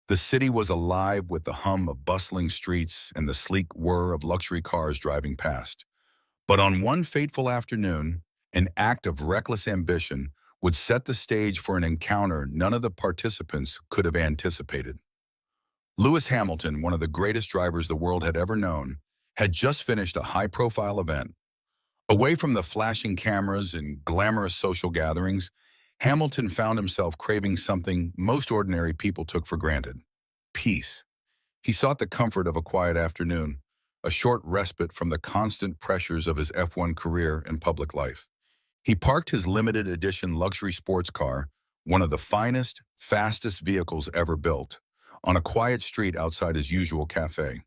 The city was alive with the hum of bustling streets and the sleek whir of luxury cars driving past. But on one fateful afternoon, an act of reckless ambition would set the stage for an encounter none of the participants could have anticipated. Lewis Hamilton, one of the greatest drivers the world had ever known, had just finished a high-profile event. Away from the flashing cameras and glamorous social gatherings, Hamilton found himself craving something most ordinary people took for granted: peace. He sought the comfort of a quiet afternoon, a short respite from the constant pressures of his F1 career and public life. He parked his limited edition luxury sports car, one of the finest, fastest vehicles ever built, on a quiet street outside his usual cafe.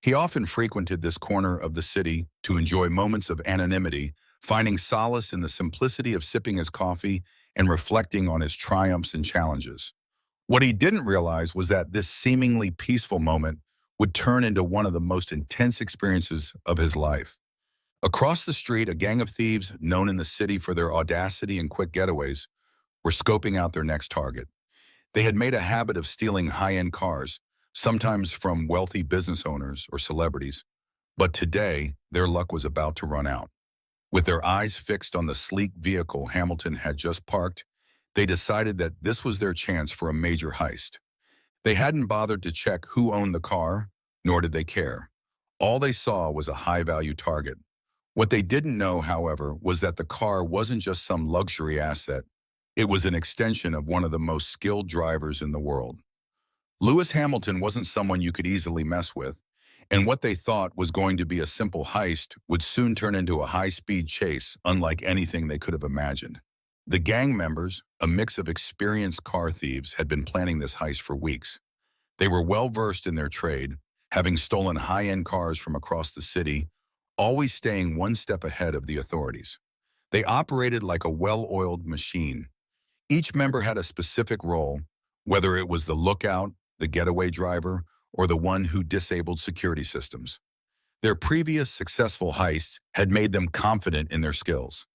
He often frequented this corner of the city to enjoy moments of anonymity, finding solace in the simplicity of sipping his coffee and reflecting on his triumphs and challenges. What he didn't realize was that this seemingly peaceful moment would turn into one of the most intense experiences of his life. Across the street, a gang of thieves, known in the city for their audacity and quick getaways, were scoping out their next target. They had made a habit of stealing high-end cars, sometimes from wealthy business owners or celebrities. But today, their luck was about to run out. With their eyes fixed on the sleek vehicle Hamilton had just parked, they decided that this was their chance for a major heist. They hadn't bothered to check who owned the car, nor did they care. All they saw was a high-value target. What they didn't know, however, was that the car wasn't just some luxury asset. It was an extension of one of the most skilled drivers in the world. Lewis Hamilton wasn't someone you could easily mess with, and what they thought was going to be a simple heist would soon turn into a high-speed chase unlike anything they could have imagined. The gang members, a mix of experienced car thieves, had been planning this heist for weeks. They were well-versed in their trade, having stolen high-end cars from across the city, always staying one step ahead of the authorities. They operated like a well-oiled machine. Each member had a specific role, whether it was the lookout, the getaway driver, or the one who disabled security systems. Their previous successful heists had made them confident in their skills.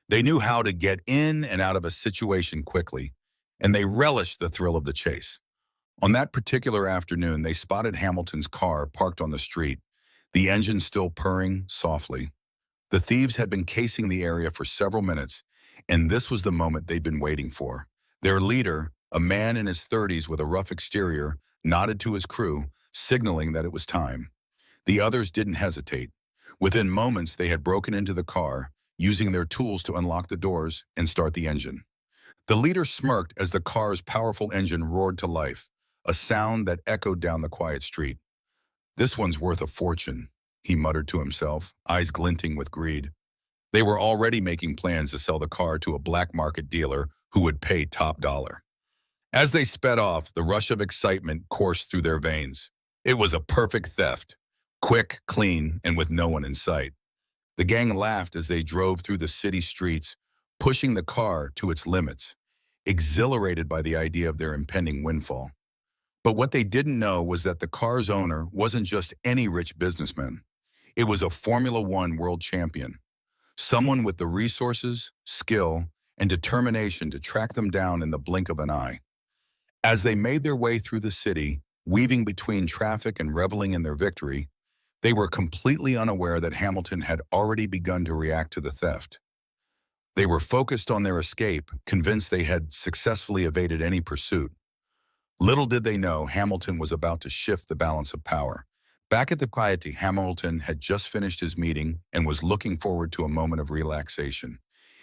They knew how to get in and out of a situation quickly, and they relished the thrill of the chase. On that particular afternoon, they spotted Hamilton's car parked on the street, the engine still purring softly. The thieves had been casing the area for several minutes, and this was the moment they'd been waiting for. Their leader, a man in his 30s with a rough exterior, nodded to his crew, signaling that it was time. The others didn't hesitate. Within moments, they had broken into the car, using their tools to unlock the doors and start the engine. The leader smirked as the car's powerful engine roared to life, a sound that echoed down the quiet street. "This one's worth a fortune," he muttered to himself, eyes glinting with greed. They were already making plans to sell the car to a black market dealer who would pay top dollar. As they sped off, the rush of excitement coursed through their veins. It was a perfect theft, quick, clean, and with no one in sight. The gang laughed as they drove through the city streets, pushing the car to its limits, exhilarated by the idea of their impending windfall. But what they didn't know was that the car's owner wasn't just any rich businessman. It was a Formula One world champion, someone with the resources, skill, and determination to track them down in the blink of an eye. As they made their way through the city, weaving between traffic and reveling in their victory, they were completely unaware that Hamilton had already begun to react to the theft. They were focused on their escape, convinced they had successfully evaded any pursuit. Little did they know Hamilton was about to shift the balance of power. Back at the Piety, Hamilton had just finished his meeting and was looking forward to a moment of relaxation.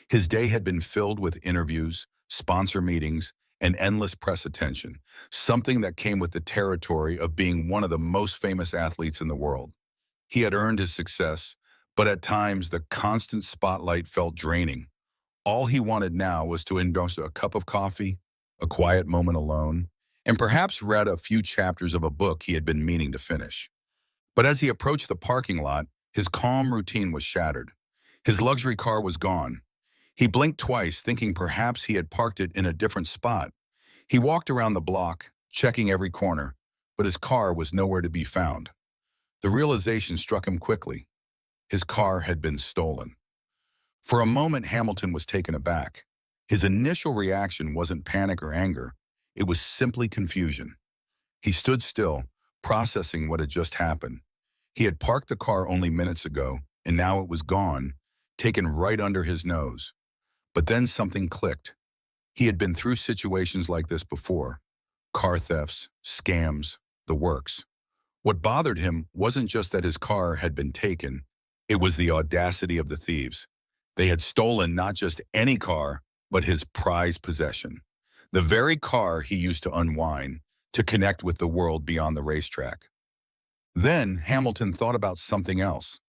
His day had been filled with interviews, sponsor meetings, and endless press attention, something that came with the territory of being one of the most famous athletes in the world. He had earned his success, but at times the constant spotlight felt draining. All he wanted now was to indulge a cup of coffee, a quiet moment alone, and perhaps read a few chapters of a book he had been meaning to finish. But as he approached the parking lot, his calm routine was shattered. His luxury car was gone. He blinked twice, thinking perhaps he had parked it in a different spot. He walked around the block, checking every corner, but his car was nowhere to be found. The realization struck him quickly. His car had been stolen. For a moment, Hamilton was taken aback. His initial reaction wasn't panic or anger. It was simply confusion. He stood still, processing what had just happened. He had parked the car only minutes ago, and now it was gone, taken right under his nose. But then something clicked. He had been through situations like this before. Car thefts, scams, the works. What bothered him wasn't just that his car had been taken, it was the audacity of the thieves. They had stolen not just any car, but his prized possession. The very car he used to unwind, to connect with the world beyond the racetrack. Then Hamilton thought about something else.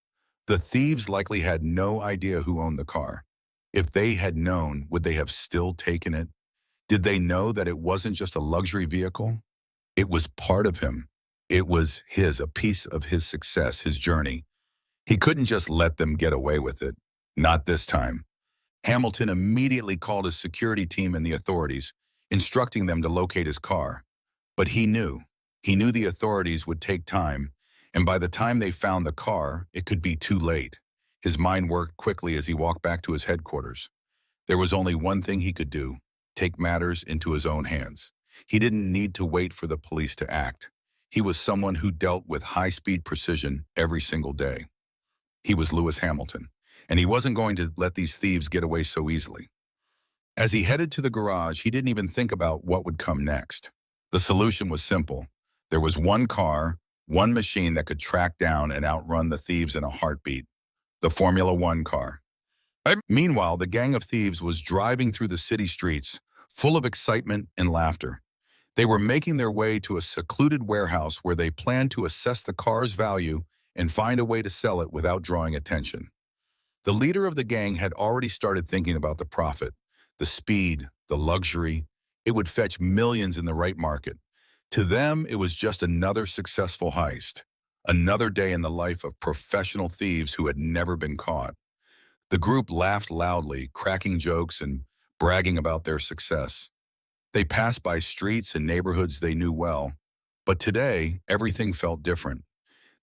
The thieves likely had no idea who owned the car. If they had known, would they have still taken it? Did they know that it wasn't just a luxury vehicle? It was part of him. It was his, a piece of his success, his journey. He couldn't just let them get away with it. Not this time. Hamilton immediately called his security team and the authorities, instructing them to locate his car. But he knew. He knew the authorities would take time, and by the time they found the car, it could be too late. His mind worked quickly as he walked back to his headquarters. There was only one thing he could do: take matters into his own hands. He didn't need to wait for the police to act. He was someone who dealt with high-speed precision every single day. He was Lewis Hamilton, and he wasn't going to let these thieves get away so easily. As he headed to the garage, he didn't even think about what would come next. The solution was simple. There was one car, one machine that could track down and outrun the thieves in a heartbeat: the Formula One car. Meanwhile, the gang of thieves was driving through the city streets, full of excitement and laughter. They were making their way to a secluded warehouse where they planned to assess the car's value and find a way to sell it without drawing attention. The leader of the gang had already started thinking about the profit, the speed, the luxury. It would fetch millions in the right market. To them, it was just another successful heist, another day in the life of professional thieves who had never been caught. The group laughed loudly, cracking jokes and bragging about their success. They passed by streets and neighborhoods they knew well, but today, everything felt different.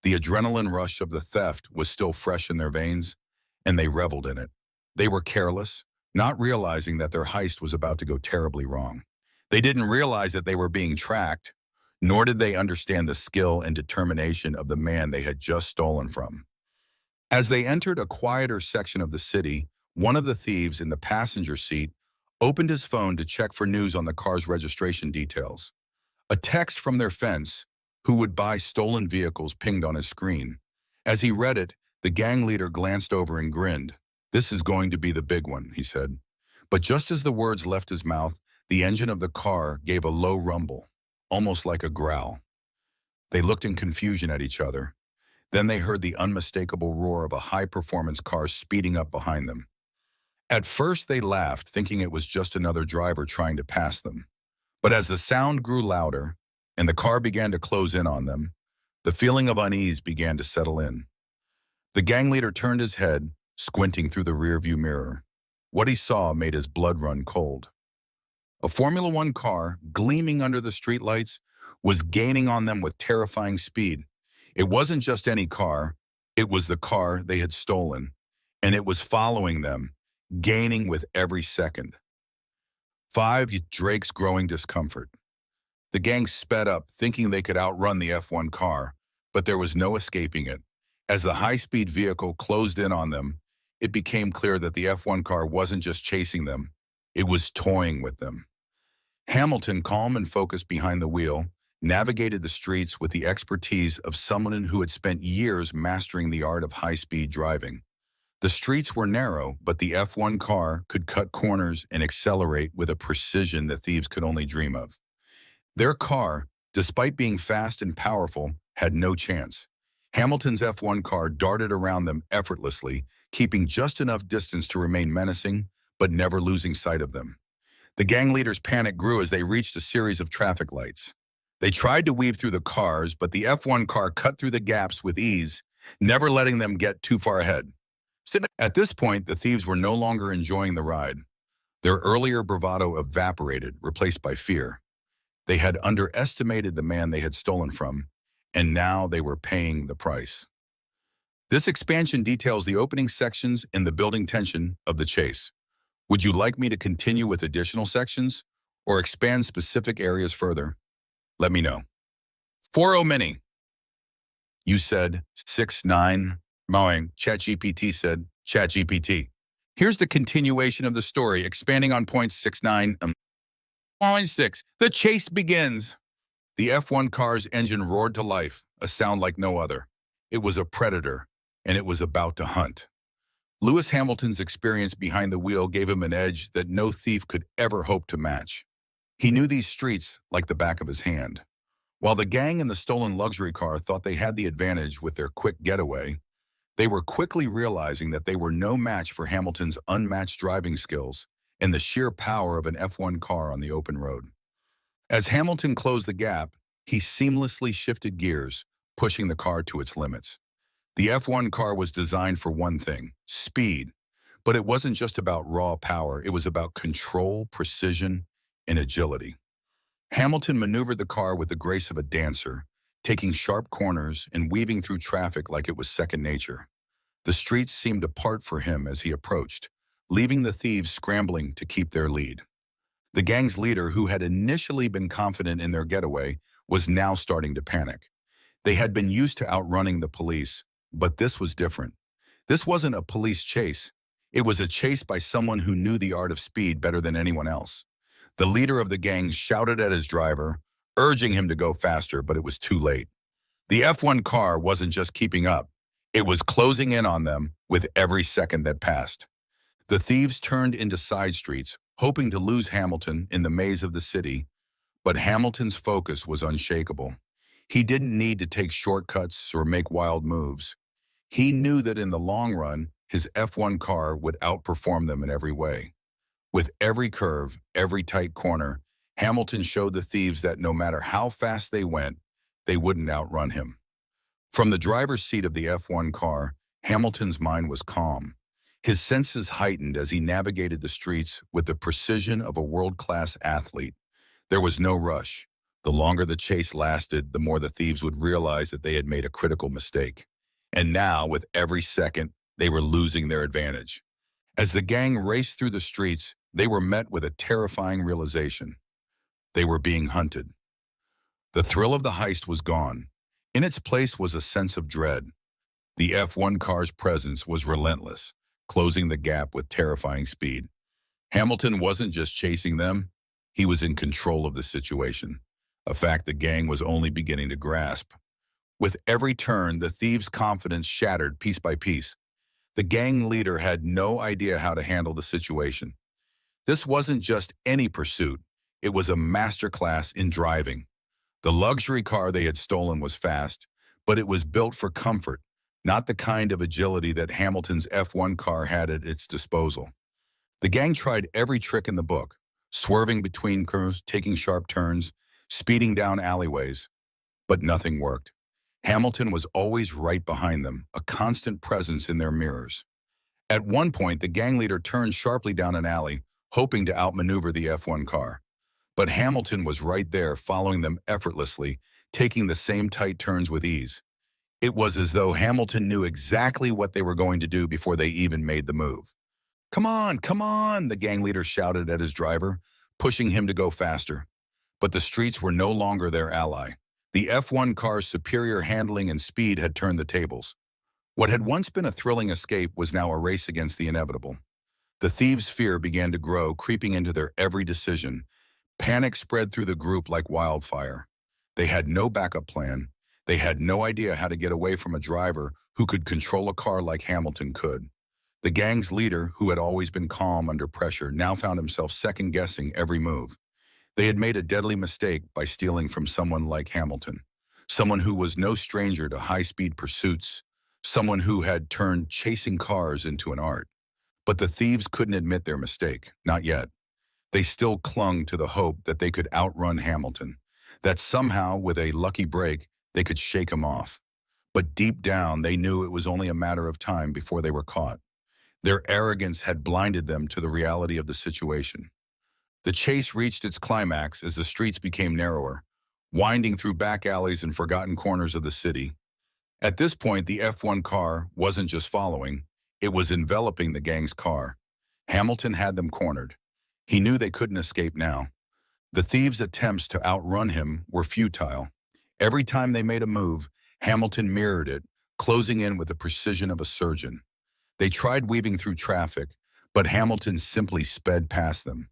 The adrenaline rush of the theft was still fresh in their veins, and they reveled in it. They were careless, not realizing that their heist was about to go terribly wrong. They didn't realize that they were being tracked, nor did they understand the skill and determination of the man they had just stolen from. As they entered a quieter section of the city, one of the thieves in the passenger seat opened his phone to check for news on the car's registration details. A text from their fence, who would buy stolen vehicles, pinged on his screen. As he read it, the gang leader glanced over and grinned. "This is going to be the big one," he said. But just as the words left his mouth, the engine of the car gave a low rumble, almost like a growl. They looked in confusion at each other. Then they heard the unmistakable roar of a high-performance car speeding up behind them. At first they laughed, thinking it was just another driver trying to pass them. But as the sound grew louder and the car began to close in on them, the feeling of unease began to settle in. The gang leader turned his head, squinting through the rearview mirror. What he saw made his blood run cold. A Formula One car, gleaming under the streetlights, was gaining on them with terrifying speed. It wasn't just any car, it was the car they had stolen, and it was following them, gaining with every second. 5. Drake's growing discomfort. The gang sped up, thinking they could outrun the F1 car, but there was no escaping it. As the high-speed vehicle closed in on them, it became clear that the F1 car wasn't just chasing them, it was toying with them. Hamilton, calm and focused behind the wheel, navigated the streets with the expertise of someone who had spent years mastering the art of high-speed driving. The streets were narrow, but the F1 car could cut corners and accelerate with a precision that thieves could only dream of. Their car, despite being fast and powerful, had no chance. Hamilton's F1 car darted around them effortlessly, keeping just enough distance to remain menacing, but never losing sight of them. The gang leader's panic grew as they reached a series of traffic lights. They tried to weave through the cars, but the F1 car cut through the gaps with ease, never letting them get too far ahead. At this point, the thieves were no longer enjoying the ride. Their earlier bravado evaporated, replaced by fear. They had underestimated the man they had stolen from, and now they were paying the price. This expansion details the opening sections and the building tension of the chase. Would you like me to continue with additional sections or expand specific areas further? Let me know. 4.0 Mini. You said 6.9. Mowing. ChatGPT said ChatGPT. Here's the continuation of the story, expanding on point 6.9. Point 6. The chase begins. The F1 car's engine roared to life, a sound like no other. It was a predator, and it was about to hunt. Lewis Hamilton's experience behind the wheel gave him an edge that no thief could ever hope to match. He knew these streets like the back of his hand. While the gang in the stolen luxury car thought they had the advantage with their quick getaway, they were quickly realizing that they were no match for Hamilton's unmatched driving skills and the sheer power of an F1 car on the open road. As Hamilton closed the gap, he seamlessly shifted gears, pushing the car to its limits. The F1 car was designed for one thing, speed. But it wasn't just about raw power, it was about control, precision, and agility. Hamilton maneuvered the car with the grace of a dancer, taking sharp corners and weaving through traffic like it was second nature. The streets seemed apart for him as he approached, leaving the thieves scrambling to keep their lead. The gang's leader, who had initially been confident in their getaway, was now starting to panic. They had been used to outrunning the police, but this was different. This wasn't a police chase. It was a chase by someone who knew the art of speed better than anyone else. The leader of the gang shouted at his driver, urging him to go faster, but it was too late. The F1 car wasn't just keeping up. It was closing in on them with every second that passed. The thieves turned into side streets, hoping to lose Hamilton in the maze of the city, but Hamilton's focus was unshakable. He didn't need to take shortcuts or make wild moves. He knew that in the long run, his F1 car would outperform them in every way. With every curve, every tight corner, Hamilton showed the thieves that no matter how fast they went, they wouldn't outrun him. From the driver's seat of the F1 car, Hamilton's mind was calm. His senses heightened as he navigated the streets with the precision of a world-class athlete. There was no rush. The longer the chase lasted, the more the thieves would realize that they had made a critical mistake. And now, with every second, they were losing their advantage. As the gang raced through the streets, they were met with a terrifying realization. They were being hunted. The thrill of the heist was gone. In its place was a sense of dread. The F1 car's presence was relentless, closing the gap with terrifying speed. Hamilton wasn't just chasing them, he was in control of the situation, a fact the gang was only beginning to grasp. With every turn, the thieves' confidence shattered piece by piece. The gang leader had no idea how to handle the situation. This wasn't just any pursuit, it was a masterclass in driving. The luxury car they had stolen was fast, but it was built for comfort, not the kind of agility that Hamilton's F1 car had at its disposal. The gang tried every trick in the book, swerving between curves, taking sharp turns, speeding down alleyways, but nothing worked. Hamilton was always right behind them, a constant presence in their mirrors. At one point, the gang leader turned sharply down an alley, hoping to outmaneuver the F1 car. But Hamilton was right there, following them effortlessly, taking the same tight turns with ease. It was as though Hamilton knew exactly what they were going to do before they even made the move. Come on, the gang leader shouted at his driver, pushing him to go faster. But the streets were no longer their ally. The F1 car's superior handling and speed had turned the tables. What had once been a thrilling escape was now a race against the inevitable. The thieves' fear began to grow, creeping into their every decision. Panic spread through the group like wildfire. They had no backup plan. They had no idea how to get away from a driver who could control a car like Hamilton could. The gang's leader, who had always been calm under pressure, now found himself second-guessing every move. They had made a deadly mistake by stealing from someone like Hamilton, someone who was no stranger to high-speed pursuits, someone who had turned chasing cars into an art. But the thieves couldn't admit their mistake, not yet. They still clung to the hope that they could outrun Hamilton, that somehow, with a lucky break, they could shake him off. But deep down, they knew it was only a matter of time before they were caught. Their arrogance had blinded them to the reality of the situation. The chase reached its climax as the streets became narrower, winding through back alleys and forgotten corners of the city. At this point, the F1 car wasn't just following, it was enveloping the gang's car. Hamilton had them cornered. He knew they couldn't escape now. The thieves' attempts to outrun him were futile. Every time they made a move, Hamilton mirrored it, closing in with the precision of a surgeon. They tried weaving through traffic, but Hamilton simply sped past them,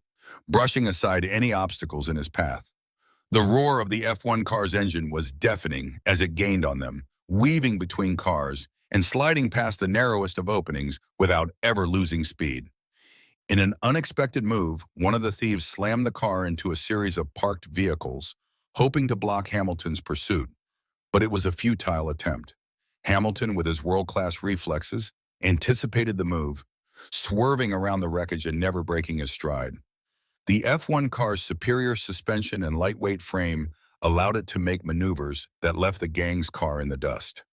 brushing aside any obstacles in his path. The roar of the F1 car's engine was deafening as it gained on them, weaving between cars and sliding past the narrowest of openings without ever losing speed. In an unexpected move, one of the thieves slammed the car into a series of parked vehicles, hoping to block Hamilton's pursuit. But it was a futile attempt. Hamilton, with his world-class reflexes, anticipated the move, swerving around the wreckage and never breaking his stride. The F1 car's superior suspension and lightweight frame allowed it to make maneuvers that left the gang's car in the dust.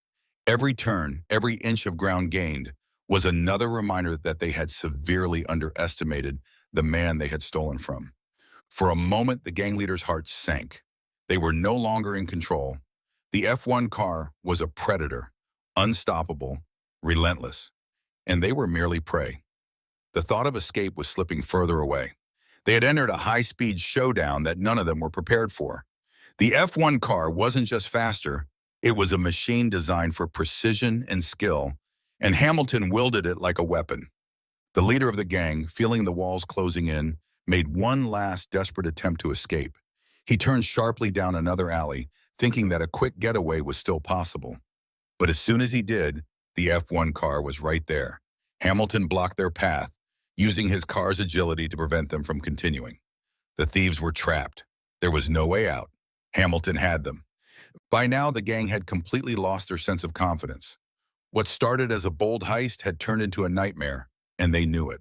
Every turn, every inch of ground gained, was another reminder that they had severely underestimated the man they had stolen from. For a moment, the gang leader's heart sank. They were no longer in control. The F1 car was a predator, unstoppable, relentless, and they were merely prey. The thought of escape was slipping further away. They had entered a high-speed showdown that none of them were prepared for. The F1 car wasn't just faster, it was a machine designed for precision and skill, and Hamilton wielded it like a weapon. The leader of the gang, feeling the walls closing in, made one last desperate attempt to escape. He turned sharply down another alley, thinking that a quick getaway was still possible. But as soon as he did, the F1 car was right there. Hamilton blocked their path, using his car's agility to prevent them from continuing. The thieves were trapped. There was no way out. Hamilton had them. By now, the gang had completely lost their sense of confidence. What started as a bold heist had turned into a nightmare, and they knew it.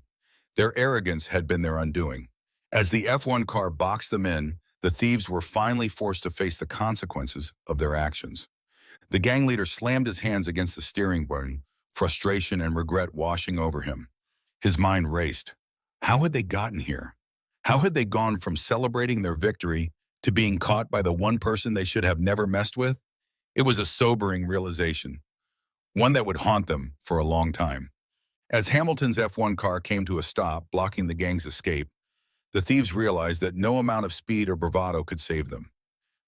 Their arrogance had been their undoing. As the F1 car boxed them in, the thieves were finally forced to face the consequences of their actions. The gang leader slammed his hands against the steering wheel, frustration and regret washing over him. His mind raced. How had they gotten here? How had they gone from celebrating their victory to being caught by the one person they should have never messed with? It was a sobering realization, one that would haunt them for a long time. As Hamilton's F1 car came to a stop, blocking the gang's escape, the thieves realized that no amount of speed or bravado could save them.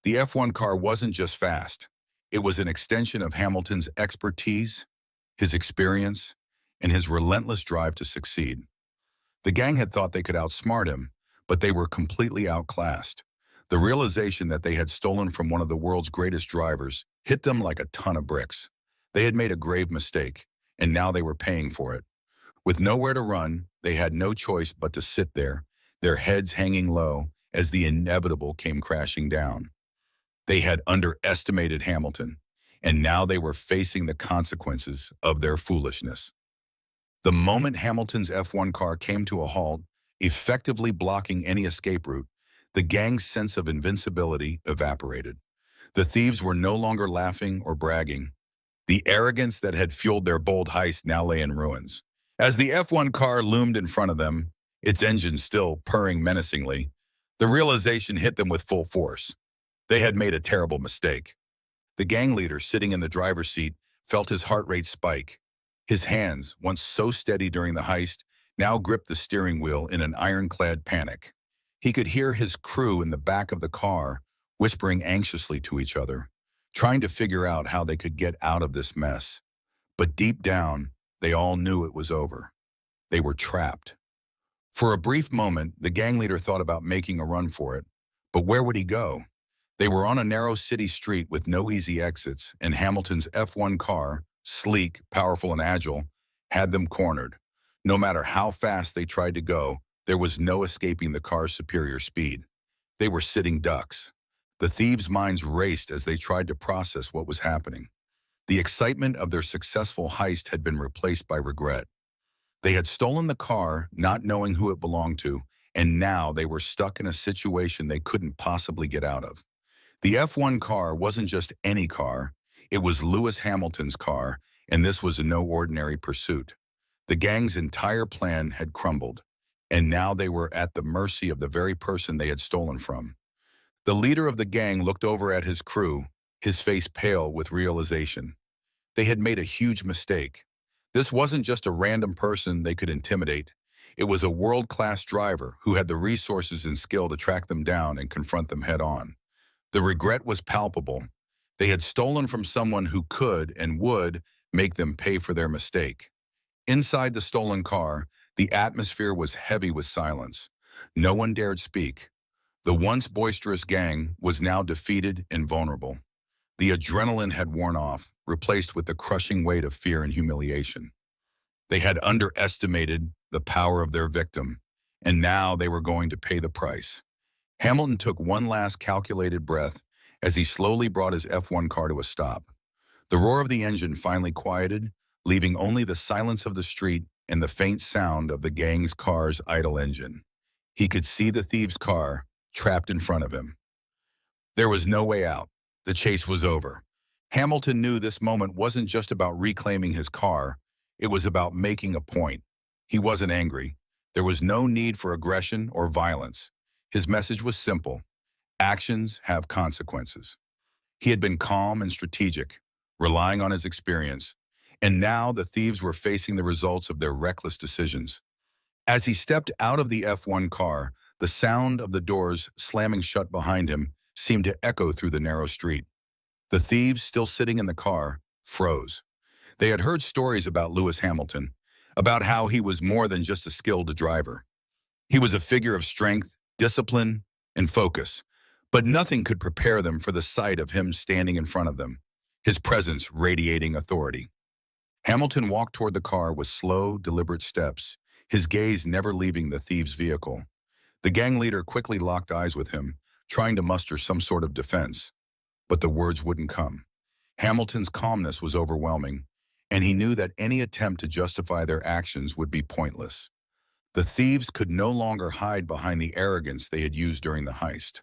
The F1 car wasn't just fast. It was an extension of Hamilton's expertise, his experience, and his relentless drive to succeed. The gang had thought they could outsmart him, but they were completely outclassed. The realization that they had stolen from one of the world's greatest drivers hit them like a ton of bricks. They had made a grave mistake, and now they were paying for it. With nowhere to run, they had no choice but to sit there, their heads hanging low as the inevitable came crashing down. They had underestimated Hamilton, and now they were facing the consequences of their foolishness. The moment Hamilton's F1 car came to a halt, effectively blocking any escape route, the gang's sense of invincibility evaporated. The thieves were no longer laughing or bragging. The arrogance that had fueled their bold heist now lay in ruins. As the F1 car loomed in front of them, its engine still purring menacingly, the realization hit them with full force. They had made a terrible mistake. The gang leader, sitting in the driver's seat, felt his heart rate spike. His hands, once so steady during the heist, now gripped the steering wheel in an ironclad panic. He could hear his crew in the back of the car whispering anxiously to each other, trying to figure out how they could get out of this mess. But deep down, they all knew it was over. They were trapped. For a brief moment, the gang leader thought about making a run for it. But where would he go? They were on a narrow city street with no easy exits, and Hamilton's F1 car, sleek, powerful, and agile, had them cornered. No matter how fast they tried to go, there was no escaping the car's superior speed. They were sitting ducks. The thieves' minds raced as they tried to process what was happening. The excitement of their successful heist had been replaced by regret. They had stolen the car, not knowing who it belonged to, and now they were stuck in a situation they couldn't possibly get out of. The F1 car wasn't just any car, it was Lewis Hamilton's car, and this was no ordinary pursuit. The gang's entire plan had crumbled, and now they were at the mercy of the very person they had stolen from. The leader of the gang looked over at his crew, his face pale with realization. They had made a huge mistake. This wasn't just a random person they could intimidate. It was a world-class driver who had the resources and skill to track them down and confront them head-on. The regret was palpable. They had stolen from someone who could and would make them pay for their mistake. Inside the stolen car, the atmosphere was heavy with silence. No one dared speak. The once boisterous gang was now defeated and vulnerable. The adrenaline had worn off, replaced with the crushing weight of fear and humiliation. They had underestimated the power of their victim, and now they were going to pay the price. Hamilton took one last calculated breath as he slowly brought his F1 car to a stop. The roar of the engine finally quieted, leaving only the silence of the street and the faint sound of the gang's car's idle engine. He could see the thief's car trapped in front of him. There was no way out. The chase was over. Hamilton knew this moment wasn't just about reclaiming his car, it was about making a point. He wasn't angry. There was no need for aggression or violence. His message was simple. Actions have consequences. He had been calm and strategic, relying on his experience, and now the thieves were facing the results of their reckless decisions. As he stepped out of the F1 car, the sound of the doors slamming shut behind him seemed to echo through the narrow street. The thieves, still sitting in the car, froze. They had heard stories about Lewis Hamilton, about how he was more than just a skilled driver. He was a figure of strength, discipline, and focus, but nothing could prepare them for the sight of him standing in front of them, his presence radiating authority. Hamilton walked toward the car with slow, deliberate steps, his gaze never leaving the thieves' vehicle. The gang leader quickly locked eyes with him, trying to muster some sort of defense. But the words wouldn't come. Hamilton's calmness was overwhelming, and he knew that any attempt to justify their actions would be pointless. The thieves could no longer hide behind the arrogance they had used during the heist.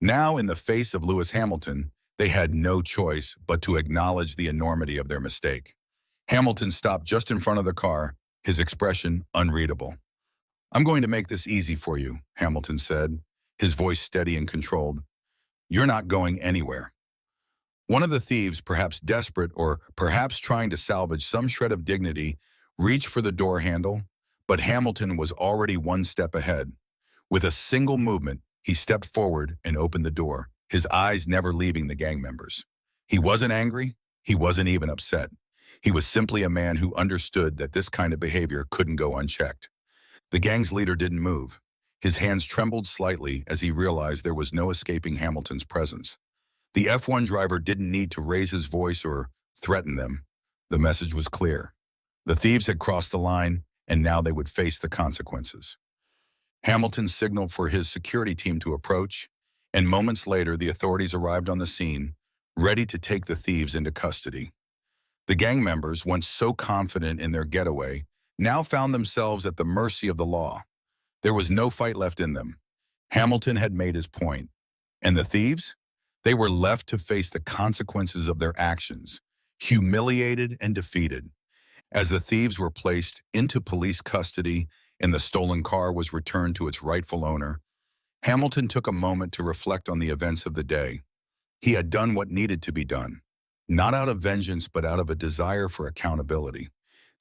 Now, in the face of Lewis Hamilton, they had no choice but to acknowledge the enormity of their mistake. Hamilton stopped just in front of the car, his expression unreadable. "I'm going to make this easy for you," Hamilton said, his voice steady and controlled. "You're not going anywhere." One of the thieves, perhaps desperate or perhaps trying to salvage some shred of dignity, reached for the door handle, but Hamilton was already one step ahead. With a single movement, he stepped forward and opened the door, his eyes never leaving the gang members. He wasn't angry, he wasn't even upset. He was simply a man who understood that this kind of behavior couldn't go unchecked. The gang's leader didn't move. His hands trembled slightly as he realized there was no escaping Hamilton's presence. The F1 driver didn't need to raise his voice or threaten them. The message was clear. The thieves had crossed the line, and now they would face the consequences. Hamilton signaled for his security team to approach, and moments later the authorities arrived on the scene, ready to take the thieves into custody. The gang members, once so confident in their getaway, now found themselves at the mercy of the law. There was no fight left in them. Hamilton had made his point. And the thieves? They were left to face the consequences of their actions, humiliated and defeated. As the thieves were placed into police custody and the stolen car was returned to its rightful owner, Hamilton took a moment to reflect on the events of the day. He had done what needed to be done, not out of vengeance but out of a desire for accountability.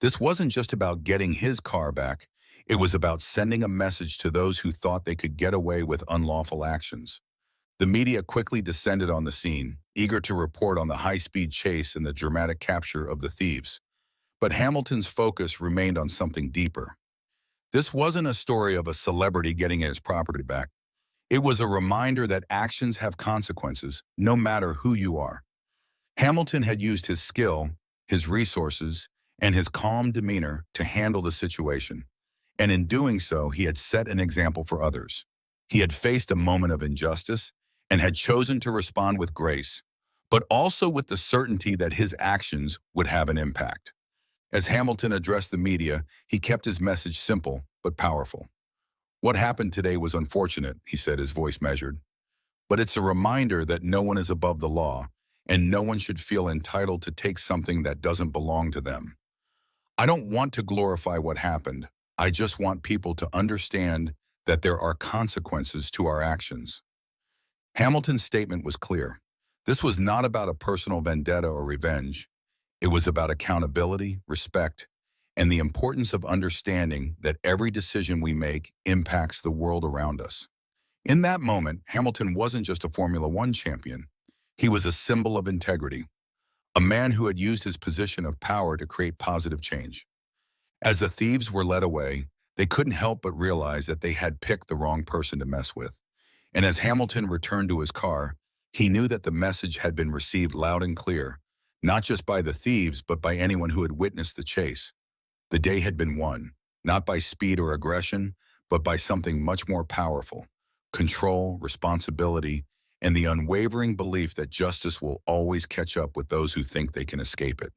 This wasn't just about getting his car back, it was about sending a message to those who thought they could get away with unlawful actions. The media quickly descended on the scene, eager to report on the high-speed chase and the dramatic capture of the thieves. But Hamilton's focus remained on something deeper. This wasn't a story of a celebrity getting his property back. It was a reminder that actions have consequences, no matter who you are. Hamilton had used his skill, his resources, and his calm demeanor to handle the situation. And in doing so, he had set an example for others. He had faced a moment of injustice and had chosen to respond with grace, but also with the certainty that his actions would have an impact. As Hamilton addressed the media, he kept his message simple but powerful. "What happened today was unfortunate," he said, his voice measured. "But it's a reminder that no one is above the law, and no one should feel entitled to take something that doesn't belong to them. I don't want to glorify what happened. I just want people to understand that there are consequences to our actions." Hamilton's statement was clear. This was not about a personal vendetta or revenge. It was about accountability, respect, and the importance of understanding that every decision we make impacts the world around us. In that moment, Hamilton wasn't just a Formula One champion. He was a symbol of integrity, a man who had used his position of power to create positive change. As the thieves were led away, they couldn't help but realize that they had picked the wrong person to mess with. And as Hamilton returned to his car, he knew that the message had been received loud and clear, not just by the thieves, but by anyone who had witnessed the chase. The day had been won, not by speed or aggression, but by something much more powerful: control, responsibility, and the unwavering belief that justice will always catch up with those who think they can escape it.